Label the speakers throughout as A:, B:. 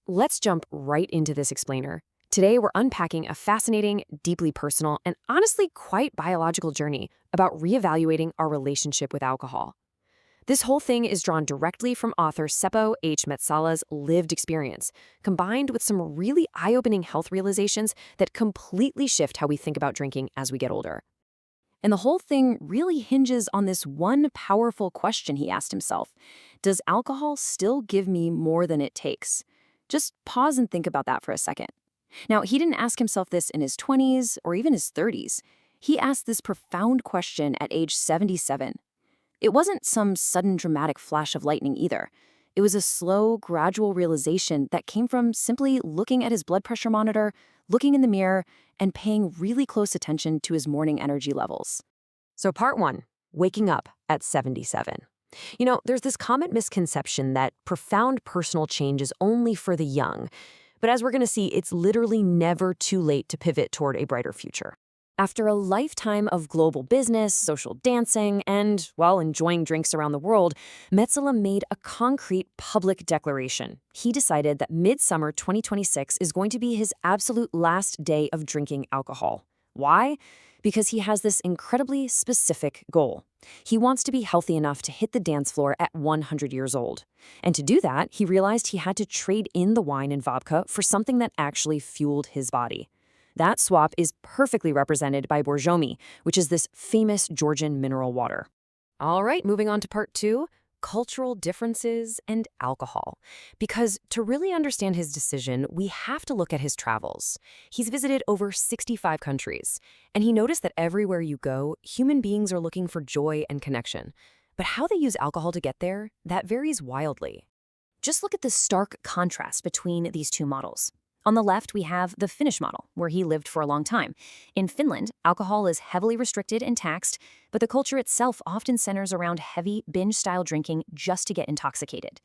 A: Let's jump right into this explainer. Today, we're unpacking a fascinating, deeply personal, and honestly quite biological journey about reevaluating our relationship with alcohol. This whole thing is drawn directly from author Seppo H. Metsala's lived experience, combined with some really eye-opening health realizations that completely shift how we think about drinking as we get older. And the whole thing really hinges on this one powerful question he asked himself. Does alcohol still give me more than it takes? Just pause and think about that for a second. Now, he didn't ask himself this in his 20s or even his 30s. He asked this profound question at age 77. It wasn't some sudden dramatic flash of lightning either. It was a slow, gradual realization that came from simply looking at his blood pressure monitor, looking in the mirror, and paying really close attention to his morning energy levels. So part one, waking up at 77. There's this common misconception that profound personal change is only for the young. But as we're going to see, it's literally never too late to pivot toward a brighter future. After a lifetime of global business, social dancing, and, well, enjoying drinks around the world, Metsala made a concrete public declaration. He decided that midsummer 2026 is going to be his absolute last day of drinking alcohol. Why? Because he has this incredibly specific goal. He wants to be healthy enough to hit the dance floor at 100 years old. And to do that, he realized he had to trade in the wine and vodka for something that actually fueled his body. That swap is perfectly represented by Borjomi, which is this famous Georgian mineral water. All right, moving on to part two, cultural differences and alcohol. Because to really understand his decision, we have to look at his travels. He's visited over 65 countries, and he noticed that everywhere you go, human beings are looking for joy and connection. But how they use alcohol to get there, that varies wildly. Just look at the stark contrast between these two models. On the left, we have the Finnish model, where he lived for a long time. In Finland, alcohol is heavily restricted and taxed, but the culture itself often centers around heavy, binge-style drinking just to get intoxicated.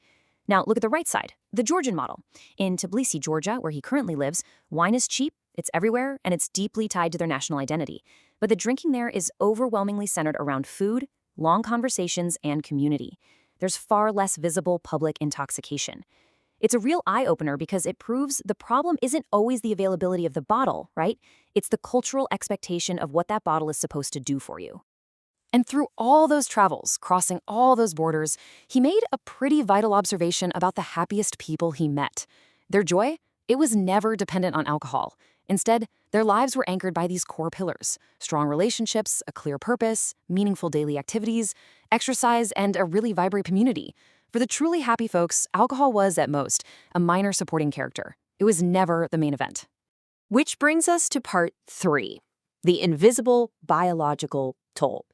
A: Now, look at the right side, the Georgian model. In Tbilisi, Georgia, where he currently lives, wine is cheap, it's everywhere, and it's deeply tied to their national identity. But the drinking there is overwhelmingly centered around food, long conversations, and community. There's far less visible public intoxication. It's a real eye-opener because it proves the problem isn't always the availability of the bottle, right? It's the cultural expectation of what that bottle is supposed to do for you. And through all those travels, crossing all those borders, he made a pretty vital observation about the happiest people he met. Their joy? It was never dependent on alcohol. Instead, their lives were anchored by these core pillars: strong relationships, a clear purpose, meaningful daily activities, exercise, and a really vibrant community. For the truly happy folks, alcohol was, at most, a minor supporting character. It was never the main event. Which brings us to part three, the invisible biological toll.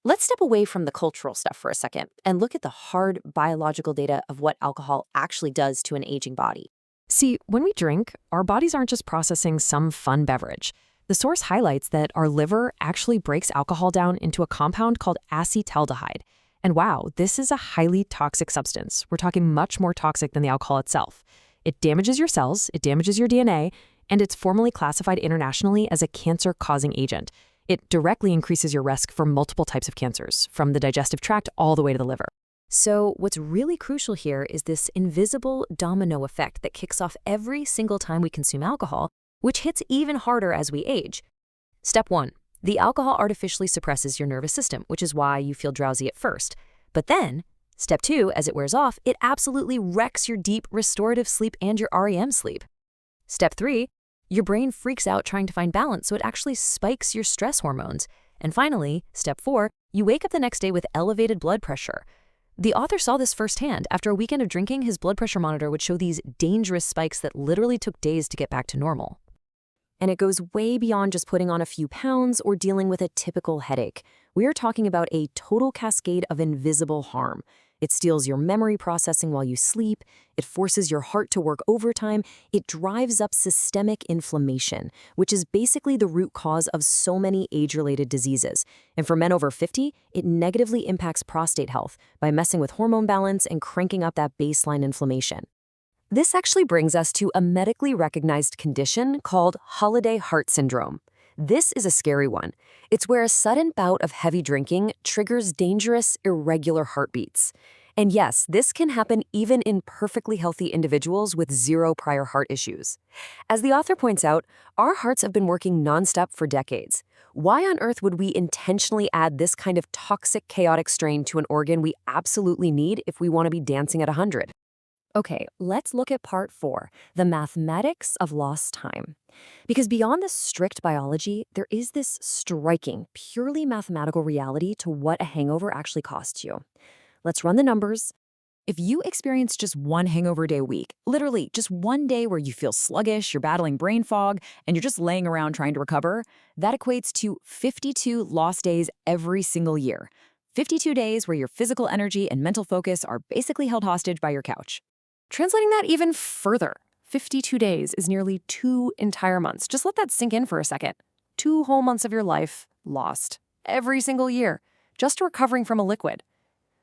A: Let's step away from the cultural stuff for a second and look at the hard biological data of what alcohol actually does to an aging body. See, when we drink, our bodies aren't just processing some fun beverage. The source highlights that our liver actually breaks alcohol down into a compound called acetaldehyde. And wow, this is a highly toxic substance. We're talking much more toxic than the alcohol itself. It damages your cells, it damages your DNA, and it's formally classified internationally as a cancer-causing agent. It directly increases your risk for multiple types of cancers, from the digestive tract all the way to the liver. So what's really crucial here is this invisible domino effect that kicks off every single time we consume alcohol, which hits even harder as we age. Step one. The alcohol artificially suppresses your nervous system, which is why you feel drowsy at first. But then, step two, as it wears off, it absolutely wrecks your deep restorative sleep and your REM sleep. Step three, your brain freaks out trying to find balance, so it actually spikes your stress hormones. And finally, step four, you wake up the next day with elevated blood pressure. The author saw this firsthand. After a weekend of drinking, his blood pressure monitor would show these dangerous spikes that literally took days to get back to normal. And it goes way beyond just putting on a few pounds or dealing with a typical headache. We are talking about a total cascade of invisible harm. It steals your memory processing while you sleep. It forces your heart to work overtime. It drives up systemic inflammation, which is basically the root cause of so many age-related diseases. And for men over 50, it negatively impacts prostate health by messing with hormone balance and cranking up that baseline inflammation. This actually brings us to a medically recognized condition called holiday heart syndrome. This is a scary one. It's where a sudden bout of heavy drinking triggers dangerous, irregular heartbeats. And yes, this can happen even in perfectly healthy individuals with zero prior heart issues. As the author points out, our hearts have been working nonstop for decades. Why on earth would we intentionally add this kind of toxic, chaotic strain to an organ we absolutely need if we want to be dancing at 100? Okay, let's look at part 4, the mathematics of lost time. Because beyond the strict biology, there is this striking, purely mathematical reality to what a hangover actually costs you. Let's run the numbers. If you experience just one hangover day a week, literally just one day where you feel sluggish, you're battling brain fog, and you're just laying around trying to recover, that equates to 52 lost days every single year. 52 days where your physical energy and mental focus are basically held hostage by your couch. Translating that even further, 52 days is nearly 2 entire months. Just let that sink in for a second. 2 whole months of your life lost every single year, just recovering from a liquid.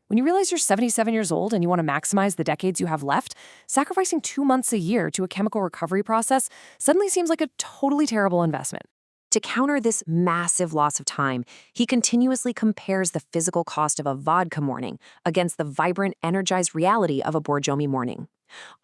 A: When you realize you're 77 years old and you want to maximize the decades you have left, sacrificing 2 months a year to a chemical recovery process suddenly seems like a totally terrible investment. To counter this massive loss of time, he continuously compares the physical cost of a vodka morning against the vibrant, energized reality of a Borjomi morning.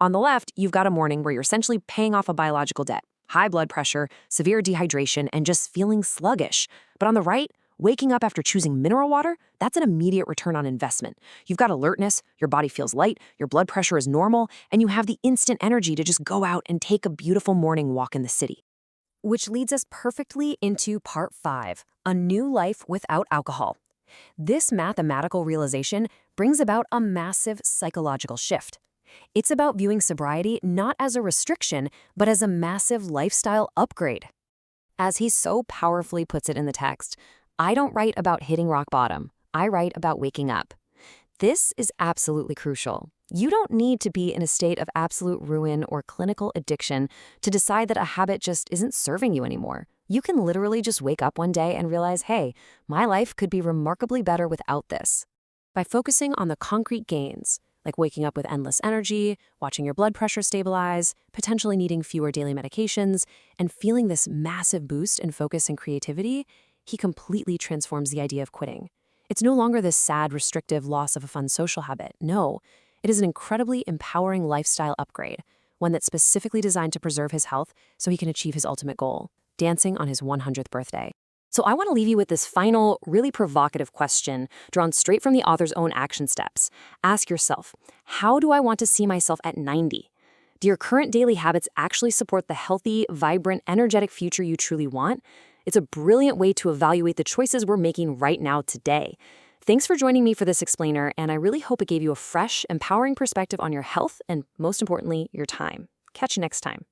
A: On the left, you've got a morning where you're essentially paying off a biological debt, high blood pressure, severe dehydration, and just feeling sluggish. But on the right, waking up after choosing mineral water, that's an immediate return on investment. You've got alertness, your body feels light, your blood pressure is normal, and you have the instant energy to just go out and take a beautiful morning walk in the city. Which leads us perfectly into part 5, a new life without alcohol. This mathematical realization brings about a massive psychological shift. It's about viewing sobriety not as a restriction, but as a massive lifestyle upgrade. As he so powerfully puts it in the text, I don't write about hitting rock bottom. I write about waking up. This is absolutely crucial. You don't need to be in a state of absolute ruin or clinical addiction to decide that a habit just isn't serving you anymore. You can literally just wake up one day and realize, hey, my life could be remarkably better without this. By focusing on the concrete gains, like waking up with endless energy, watching your blood pressure stabilize, potentially needing fewer daily medications, and feeling this massive boost in focus and creativity, he completely transforms the idea of quitting. It's no longer this sad, restrictive loss of a fun social habit. No, it is an incredibly empowering lifestyle upgrade, one that's specifically designed to preserve his health so he can achieve his ultimate goal, dancing on his 100th birthday. So I want to leave you with this final, really provocative question drawn straight from the author's own action steps. Ask yourself, how do I want to see myself at 90? Do your current daily habits actually support the healthy, vibrant, energetic future you truly want? It's a brilliant way to evaluate the choices we're making right now today. Thanks for joining me for this explainer, and I really hope it gave you a fresh, empowering perspective on your health and, most importantly, your time. Catch you next time.